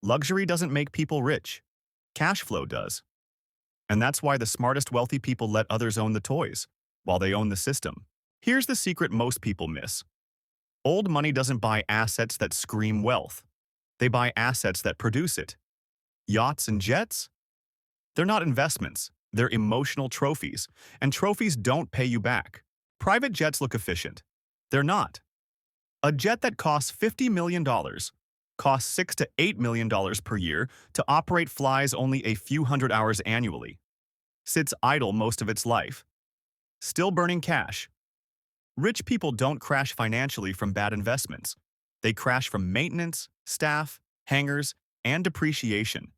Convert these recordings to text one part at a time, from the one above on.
Luxury doesn't make people rich. Cash flow does. And that's why the smartest wealthy people let others own the toys, while they own the system. Here's the secret most people miss. Old money doesn't buy assets that scream wealth. They buy assets that produce it. Yachts and jets? They're not investments. They're emotional trophies, and trophies don't pay you back. Private jets look efficient. They're not. A jet that costs $50 million costs $6 to $8 million per year to operate, flies only a few hundred hours annually, sits idle most of its life, still burning cash. Rich people don't crash financially from bad investments. They crash from maintenance, staff, hangars, and depreciation.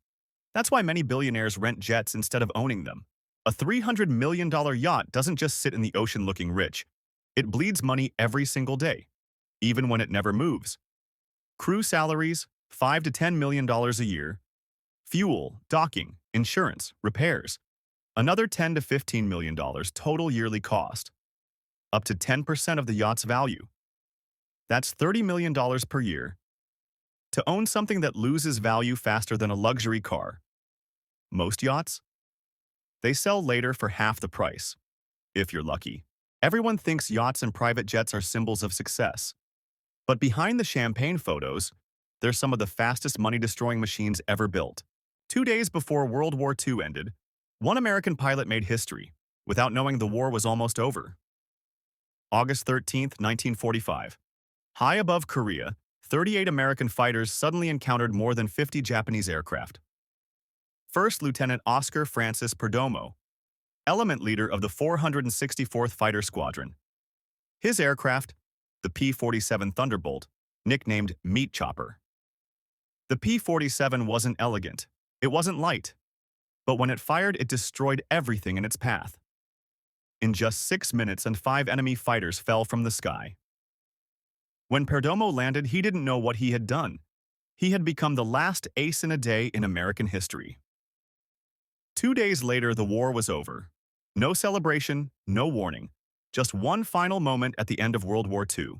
That's why many billionaires rent jets instead of owning them. A $300 million yacht doesn't just sit in the ocean looking rich. It bleeds money every single day, even when it never moves. Crew salaries, $5 to $10 million a year. Fuel, docking, insurance, repairs. Another $10 to $15 million total yearly cost. Up to 10% of the yacht's value. That's $30 million per year. To own something that loses value faster than a luxury car. Most yachts? They sell later for half the price, if you're lucky. Everyone thinks yachts and private jets are symbols of success. But behind the champagne photos, they're some of the fastest money-destroying machines ever built. 2 days before World War II ended, one American pilot made history, without knowing the war was almost over. August 13, 1945. High above Korea, 38 American fighters suddenly encountered more than 50 Japanese aircraft. First Lieutenant Oscar Francis Perdomo, element leader of the 464th Fighter Squadron. His aircraft, the P-47 Thunderbolt, nicknamed Meat Chopper. The P-47 wasn't elegant, it wasn't light, but when it fired, it destroyed everything in its path. In just 6 minutes, 5 enemy fighters fell from the sky. When Perdomo landed, he didn't know what he had done. He had become the last ace in a day in American history. 2 days later, the war was over. No celebration, no warning. Just one final moment at the end of World War II.